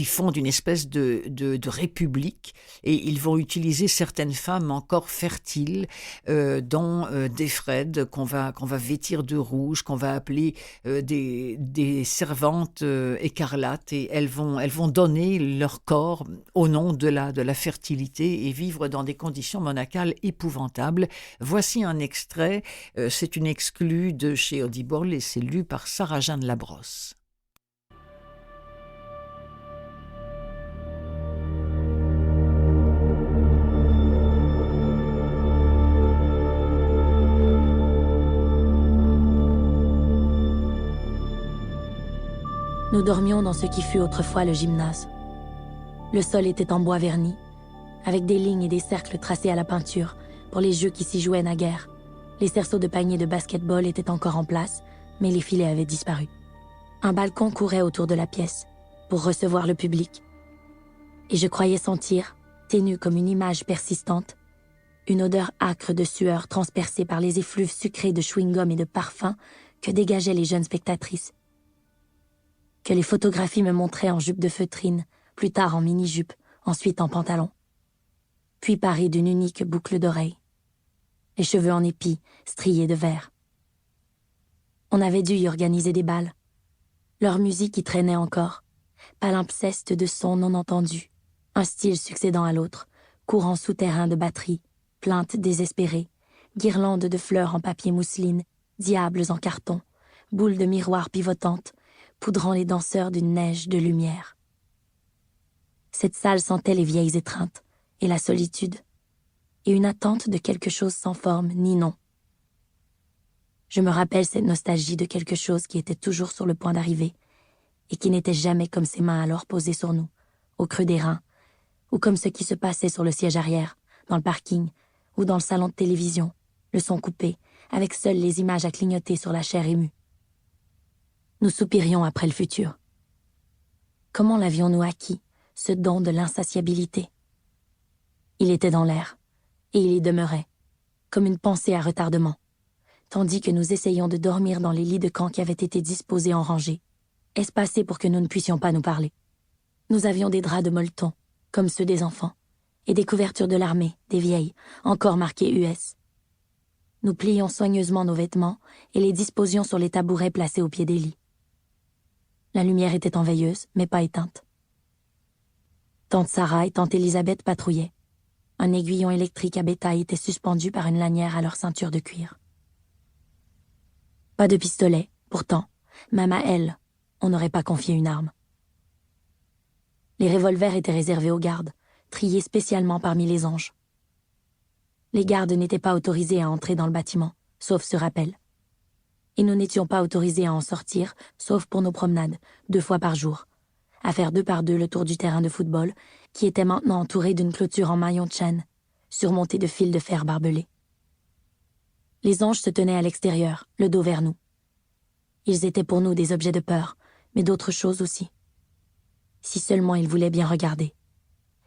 fondent une espèce de république, et ils vont utiliser certaines femmes encore fertiles dans des fraides qu'on va vêtir de rouge, qu'on va appeler des servantes écarlates, et elles vont donner leur corps au nom de la fertilité et vivre dans des conditions monacales épouvantables. Voici un extrait, c'est une exclue de chez Audible et c'est lu par Sarah-Jeanne Labrosse. Nous Nous dormions dans ce qui fut autrefois le gymnase. Le sol était en bois verni, avec des lignes et des cercles tracés à la peinture pour les jeux qui s'y jouaient naguère. Les cerceaux de paniers de basket-ball étaient encore en place, mais les filets avaient disparu. Un balcon courait autour de la pièce pour recevoir le public. Et je croyais sentir, ténue comme une image persistante, une odeur âcre de sueur transpercée par les effluves sucrés de chewing-gum et de parfum que dégageaient les jeunes spectatrices. Que les photographies me montraient en jupe de feutrine, plus tard en mini-jupe, ensuite en pantalon. Puis parée d'une unique boucle d'oreille. Les cheveux en épis, striés de vert. On avait dû y organiser des bals. Leur musique y traînait encore, palimpseste de sons non entendus, un style succédant à l'autre, courant souterrain de batterie, plaintes désespérées, guirlandes de fleurs en papier mousseline, diables en carton, boules de miroirs pivotantes, poudrant les danseurs d'une neige de lumière. Cette salle sentait les vieilles étreintes et la solitude, et une attente de quelque chose sans forme ni nom. Je me rappelle cette nostalgie de quelque chose qui était toujours sur le point d'arriver, et qui n'était jamais comme ces mains alors posées sur nous, au creux des reins, ou comme ce qui se passait sur le siège arrière, dans le parking, ou dans le salon de télévision, le son coupé, avec seules les images à clignoter sur la chair émue. Nous soupirions après le futur. Comment l'avions-nous acquis, ce don de l'insatiabilité? Il était dans l'air, et il y demeurait, comme une pensée à retardement, tandis que nous essayions de dormir dans les lits de camp qui avaient été disposés en rangée, espacés pour que nous ne puissions pas nous parler. Nous avions des draps de molleton, comme ceux des enfants, et des couvertures de l'armée, des vieilles, encore marquées US. Nous pliions soigneusement nos vêtements et les disposions sur les tabourets placés au pied des lits. La lumière était en veilleuse, mais pas éteinte. Tante Sarah et tante Élisabeth patrouillaient. Un aiguillon électrique à bétail était suspendu par une lanière à leur ceinture de cuir. Pas de pistolet, pourtant, même à elle, on n'aurait pas confié une arme. Les revolvers étaient réservés aux gardes, triés spécialement parmi les anges. Les gardes n'étaient pas autorisés à entrer dans le bâtiment, sauf ce rappel. Et nous n'étions pas autorisés à en sortir, sauf pour nos promenades, 2 fois par jour, à faire 2 par 2 le tour du terrain de football, qui était maintenant entouré d'une clôture en maillon de chaîne, surmontée de fils de fer barbelés. Les anges se tenaient à l'extérieur, le dos vers nous. Ils étaient pour nous des objets de peur, mais d'autres choses aussi. Si seulement ils voulaient bien regarder.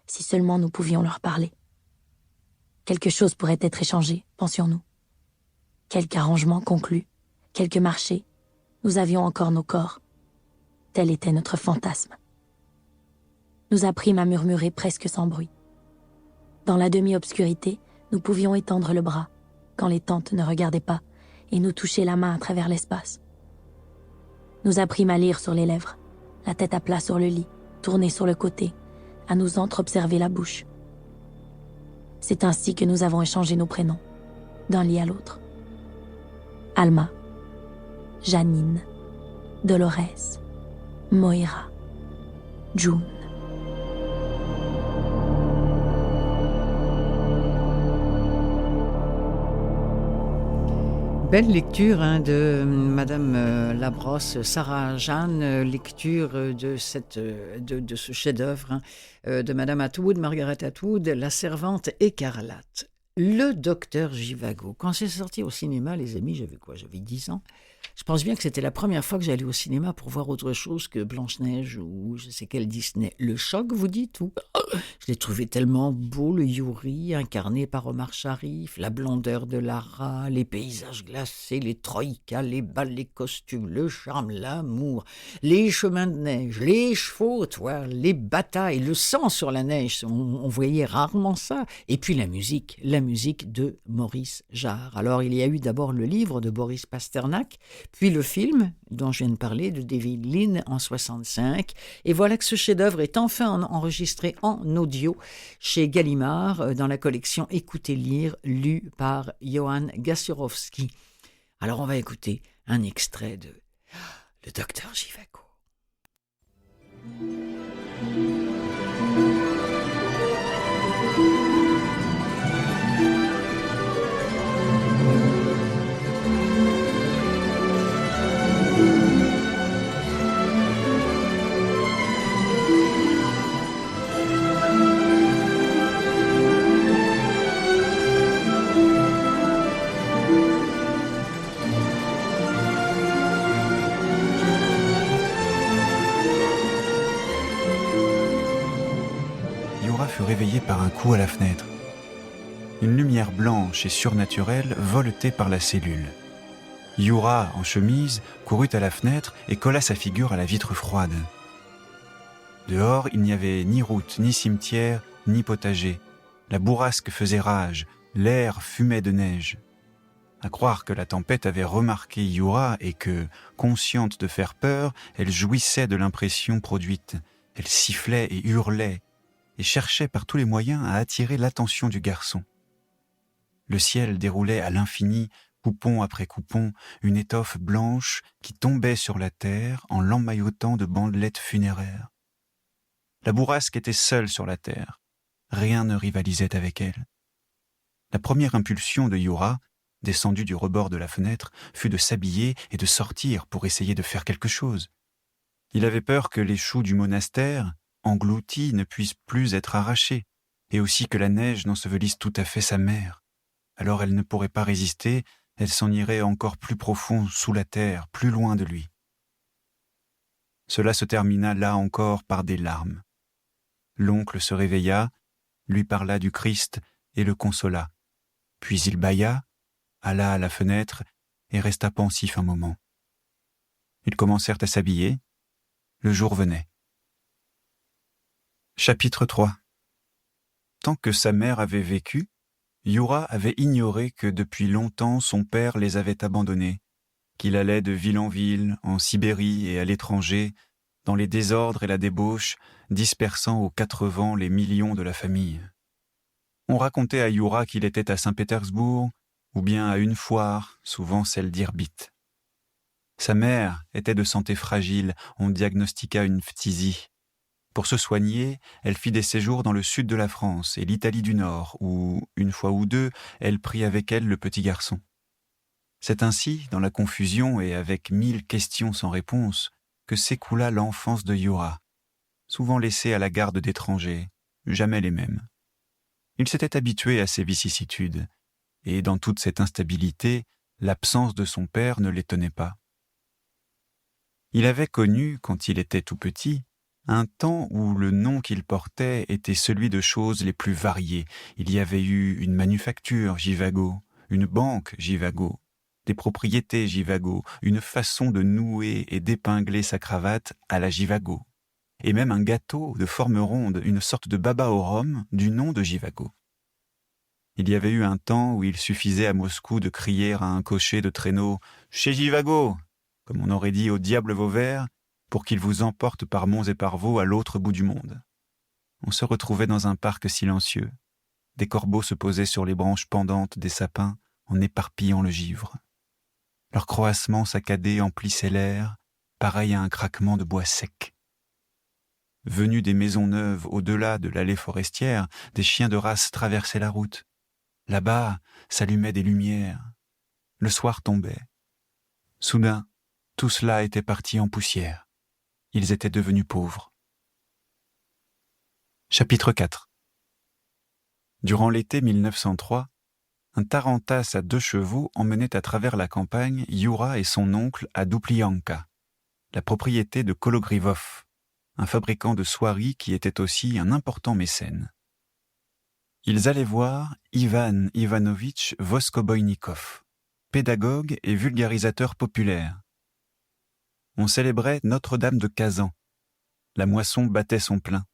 Si seulement nous pouvions leur parler. Quelque chose pourrait être échangé, pensions-nous. Quelque arrangement conclu, quelque marché, nous avions encore nos corps. Tel était notre fantasme. Nous apprîmes à murmurer presque sans bruit. Dans la demi-obscurité, nous pouvions étendre le bras, quand les tantes ne regardaient pas, et nous toucher la main à travers l'espace. Nous apprîmes à lire sur les lèvres, la tête à plat sur le lit, tournée sur le côté, à nous entre-observer la bouche. C'est ainsi que nous avons échangé nos prénoms, d'un lit à l'autre. Alma, Janine, Dolores, Moira, June. Belle lecture de Madame Labrosse, Sarah Jeanne, lecture de ce chef-d'œuvre de Madame Atwood, Margaret Atwood, La Servante écarlate. Le docteur Givago. Quand c'est sorti au cinéma, les amis, j'avais 10 ans. Je pense bien que c'était la première fois que j'allais au cinéma pour voir autre chose que Blanche-Neige ou je sais quel Disney. Le choc, vous dites, ou je l'ai trouvé tellement beau, le Yuri, incarné par Omar Sharif, la blondeur de Lara, les paysages glacés, les troïkas, les balles, les costumes, le charme, l'amour, les chemins de neige, les chevaux, les batailles, le sang sur la neige, on voyait rarement ça. Et puis la musique de Maurice Jarre. Alors il y a eu d'abord le livre de Boris Pasternak, puis le film dont je viens de parler de David Lean en 65. Et voilà que ce chef-d'œuvre est enfin enregistré en audio chez Gallimard dans la collection Écoutez lire, lu par Johann Gassiorowski. Alors on va écouter un extrait de Le docteur Givago. Yura fut réveillé par un coup à la fenêtre. Une lumière blanche et surnaturelle voletait par la cellule. Yura, en chemise, courut à la fenêtre et colla sa figure à la vitre froide. Dehors, il n'y avait ni route, ni cimetière, ni potager. La bourrasque faisait rage, l'air fumait de neige. À croire que la tempête avait remarqué Yura et que, consciente de faire peur, elle jouissait de l'impression produite. Elle sifflait et hurlait, et cherchait par tous les moyens à attirer l'attention du garçon. Le ciel déroulait à l'infini, coupon après coupon, une étoffe blanche qui tombait sur la terre en l'emmaillotant de bandelettes funéraires. La bourrasque était seule sur la terre. Rien ne rivalisait avec elle. La première impulsion de Yura, descendu du rebord de la fenêtre, fut de s'habiller et de sortir pour essayer de faire quelque chose. Il avait peur que les choux du monastère, engloutis, ne puissent plus être arrachés, et aussi que la neige n'ensevelisse tout à fait sa mère. Alors elle ne pourrait pas résister, elle s'en irait encore plus profond sous la terre, plus loin de lui. Cela se termina là encore par des larmes. L'oncle se réveilla, lui parla du Christ et le consola. Puis il bâilla, alla à la fenêtre et resta pensif un moment. Ils commencèrent à s'habiller. Le jour venait. Chapitre 3. Tant que sa mère avait vécu, Yura avait ignoré que depuis longtemps son père les avait abandonnés, qu'il allait de ville en ville, en Sibérie et à l'étranger, dans les désordres et la débauche, dispersant aux quatre vents les millions de la famille. On racontait à Yura qu'il était à Saint-Pétersbourg, ou bien à une foire, souvent celle d'Irbit. Sa mère était de santé fragile, on diagnostiqua une phtisie. Pour se soigner, elle fit des séjours dans le sud de la France et l'Italie du Nord, où, une fois ou deux, elle prit avec elle le petit garçon. C'est ainsi, dans la confusion et avec 1000 questions sans réponse, que s'écoula l'enfance de Yura, souvent laissée à la garde d'étrangers, jamais les mêmes. Il s'était habitué à ces vicissitudes, et dans toute cette instabilité, l'absence de son père ne l'étonnait pas. Il avait connu, quand il était tout petit, un temps où le nom qu'il portait était celui de choses les plus variées. Il y avait eu une manufacture Givago, une banque Givago, des propriétés Givago, une façon de nouer et d'épingler sa cravate à la Givago, et même un gâteau de forme ronde, une sorte de baba au rhum du nom de Givago. Il y avait eu un temps où il suffisait à Moscou de crier à un cocher de traîneau « Chez Givago !» comme on aurait dit au diable Vauvert, pour qu'il vous emporte par monts et par vaux à l'autre bout du monde. On se retrouvait dans un parc silencieux. Des corbeaux se posaient sur les branches pendantes des sapins en éparpillant le givre. Leur croassement saccadé emplissait l'air, pareil à un craquement de bois sec. Venus des maisons neuves au-delà de l'allée forestière, des chiens de race traversaient la route. Là-bas s'allumaient des lumières. Le soir tombait. Soudain, tout cela était parti en poussière. Ils étaient devenus pauvres. Chapitre 4. Durant l'été 1903, un tarantass à 2 chevaux emmenait à travers la campagne Yura et son oncle à Duplianka, la propriété de Kologrivov, un fabricant de soieries qui était aussi un important mécène. Ils allaient voir Ivan Ivanovitch Voskoboïnikov, pédagogue et vulgarisateur populaire. On célébrait Notre-Dame de Kazan. La moisson battait son plein.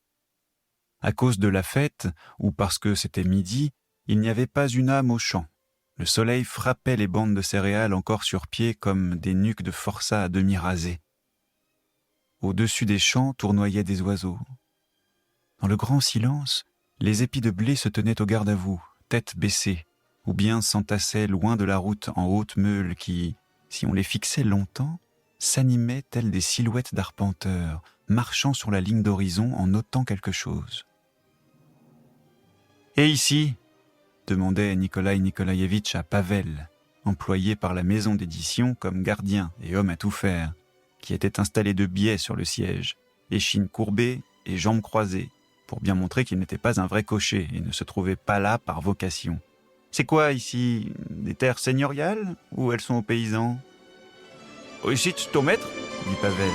À cause de la fête, ou parce que c'était midi, il n'y avait pas une âme au champ. Le soleil frappait les bandes de céréales encore sur pied comme des nuques de forçats à demi rasées. Au-dessus des champs tournoyaient des oiseaux. Dans le grand silence, les épis de blé se tenaient au garde-à-vous, tête baissée, ou bien s'entassaient loin de la route en haute meule qui, si on les fixait longtemps, s'animaient telles des silhouettes d'arpenteurs, marchant sur la ligne d'horizon en notant quelque chose. « Et ici ?» demandait Nikolai Nikolaïevitch à Pavel, employé par la maison d'édition comme gardien et homme à tout faire, qui était installé de biais sur le siège, échine courbée et jambes croisées, pour bien montrer qu'il n'était pas un vrai cocher et ne se trouvait pas là par vocation. « C'est quoi ici, des terres seigneuriales ou elles sont aux paysans ?»« Ici, c'est au maître ?» dit Pavel.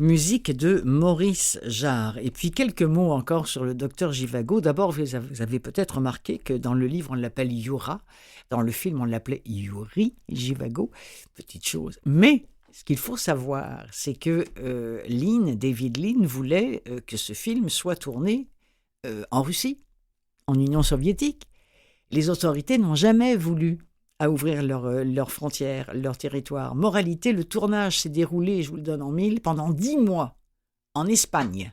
Musique de Maurice Jarre. Et puis quelques mots encore sur le docteur Zhivago. D'abord, vous avez peut-être remarqué que dans le livre, on l'appelle Yura. Dans le film, on l'appelait Yuri Zhivago. Petite chose. Mais ce qu'il faut savoir, c'est que David Lean voulait que ce film soit tourné en Russie, en Union soviétique. Les autorités n'ont jamais voulu à ouvrir leurs frontières, leur territoire. Moralité, le tournage s'est déroulé, je vous le donne en mille, pendant 10 mois, en Espagne.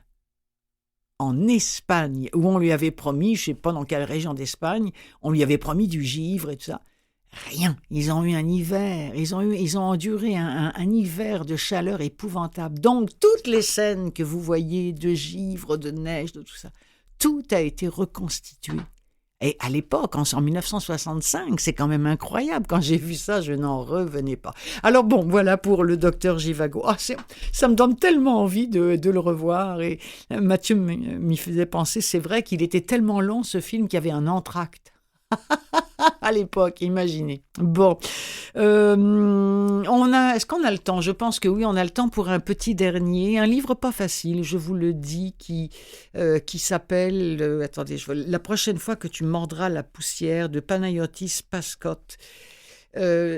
En Espagne, où on lui avait promis, je ne sais pas dans quelle région d'Espagne, on lui avait promis du givre et tout ça. Rien. Ils ont eu un hiver, ils ont enduré un hiver de chaleur épouvantable. Donc, toutes les scènes que vous voyez de givre, de neige, de tout ça, tout a été reconstitué. Et à l'époque, en 1965, c'est quand même incroyable. Quand j'ai vu ça, je n'en revenais pas. Alors bon, voilà pour le docteur Zhivago. Ça me donne tellement envie de le revoir. Et Mathieu m'y faisait penser, c'est vrai qu'il était tellement long, ce film, qu'il y avait un entracte. À l'époque, imaginez. Bon, est-ce qu'on a le temps? Je pense que oui, on a le temps pour un petit dernier, un livre pas facile, je vous le dis, qui s'appelle, La prochaine fois que tu mordras la poussière, de Panayotis Pascot.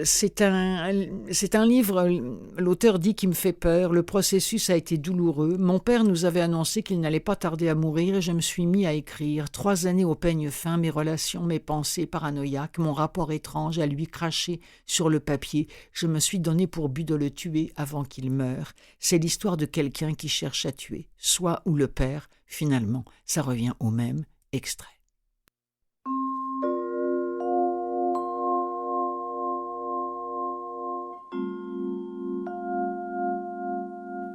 C'est un livre, l'auteur dit, qui me fait peur. Le processus a été douloureux. Mon père nous avait annoncé qu'il n'allait pas tarder à mourir et je me suis mis à écrire. 3 années au peigne fin, mes relations, mes pensées paranoïaques, mon rapport étrange à lui craché sur le papier. Je me suis donné pour but de le tuer avant qu'il meure. C'est l'histoire de quelqu'un qui cherche à tuer, soi ou le père. Finalement, ça revient au même. Extrait.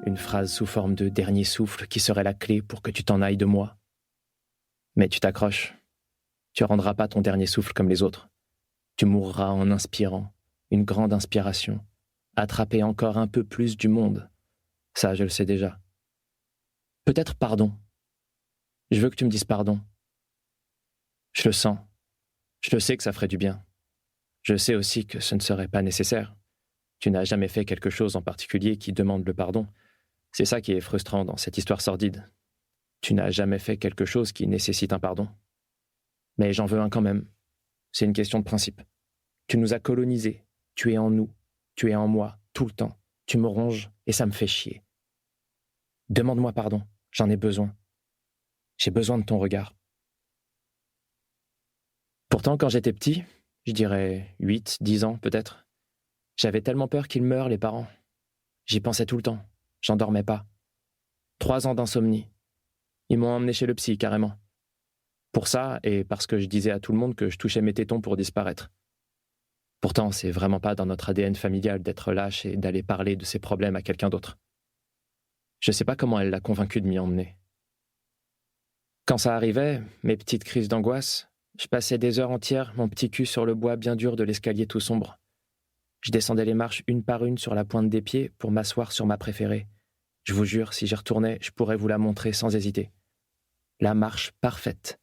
Une phrase sous forme de dernier souffle qui serait la clé pour que tu t'en ailles de moi. Mais tu t'accroches. Tu rendras pas ton dernier souffle comme les autres. Tu mourras en inspirant, une grande inspiration, attraper encore un peu plus du monde. Ça, je le sais déjà. Peut-être pardon. Je veux que tu me dises pardon. Je le sens. Je le sais que ça ferait du bien. Je sais aussi que ce ne serait pas nécessaire. Tu n'as jamais fait quelque chose en particulier qui demande le pardon. C'est ça qui est frustrant dans cette histoire sordide. Tu n'as jamais fait quelque chose qui nécessite un pardon. Mais j'en veux un quand même. C'est une question de principe. Tu nous as colonisés. Tu es en nous. Tu es en moi, tout le temps. Tu me ronges et ça me fait chier. Demande-moi pardon. J'en ai besoin. J'ai besoin de ton regard. Pourtant, quand j'étais petit, je dirais 8, 10 ans peut-être, j'avais tellement peur qu'ils meurent, les parents. J'y pensais tout le temps. J'en dormais pas. 3 ans d'insomnie. Ils m'ont emmené chez le psy, carrément. Pour ça, et parce que je disais à tout le monde que je touchais mes tétons pour disparaître. Pourtant, c'est vraiment pas dans notre ADN familial d'être lâche et d'aller parler de ses problèmes à quelqu'un d'autre. Je sais pas comment elle l'a convaincu de m'y emmener. Quand ça arrivait, mes petites crises d'angoisse, je passais des heures entières, mon petit cul sur le bois bien dur de l'escalier tout sombre. Je descendais les marches une par une sur la pointe des pieds pour m'asseoir sur ma préférée. Je vous jure, si j'y retournais, je pourrais vous la montrer sans hésiter. La marche parfaite.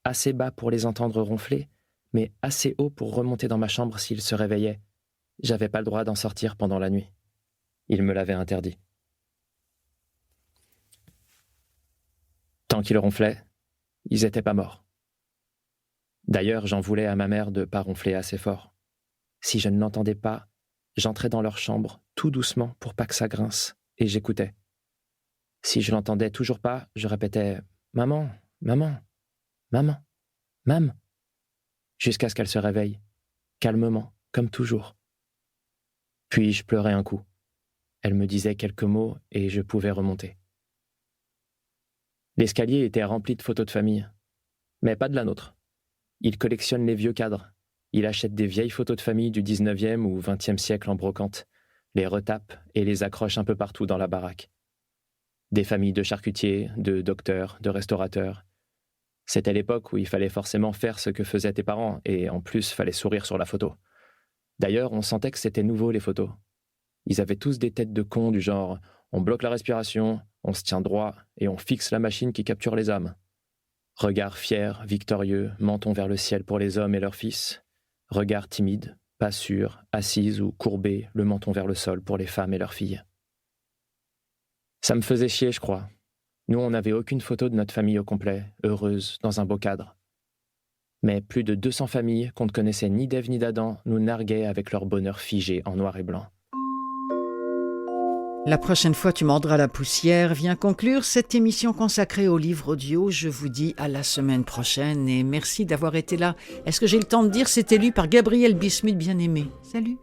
Assez bas pour les entendre ronfler, mais assez haut pour remonter dans ma chambre s'ils se réveillaient. J'avais pas le droit d'en sortir pendant la nuit. Ils me l'avaient interdit. Tant qu'ils ronflaient, ils étaient pas morts. D'ailleurs, j'en voulais à ma mère de pas ronfler assez fort. Si je ne l'entendais pas, j'entrais dans leur chambre, tout doucement pour pas que ça grince, et j'écoutais. Si je l'entendais toujours pas, je répétais « Maman, maman, maman, maman », jusqu'à ce qu'elle se réveille, calmement, comme toujours. Puis je pleurais un coup. Elle me disait quelques mots et je pouvais remonter. L'escalier était rempli de photos de famille, mais pas de la nôtre. Il collectionne les vieux cadres. Il achète des vieilles photos de famille du 19e ou 20e siècle en brocante, les retape et les accroche un peu partout dans la baraque. Des familles de charcutiers, de docteurs, de restaurateurs. C'était l'époque où il fallait forcément faire ce que faisaient tes parents et en plus fallait sourire sur la photo. D'ailleurs, on sentait que c'était nouveau les photos. Ils avaient tous des têtes de cons du genre « on bloque la respiration, on se tient droit et on fixe la machine qui capture les âmes ». Regard fier, victorieux, menton vers le ciel pour les hommes et leurs fils. Regard timide, pas sûr, assise ou courbé, le menton vers le sol pour les femmes et leurs filles. Ça me faisait chier, je crois. Nous, on n'avait aucune photo de notre famille au complet, heureuse, dans un beau cadre. Mais plus de 200 familles qu'on ne connaissait ni d'Ève ni d'Adam nous narguaient avec leur bonheur figé en noir et blanc. La prochaine fois, tu mordras la poussière. Viens conclure cette émission consacrée au livre audio. Je vous dis à la semaine prochaine et merci d'avoir été là. Est-ce que j'ai le temps de dire c'était lu par Gabriel Bismuth, bien aimé. Salut.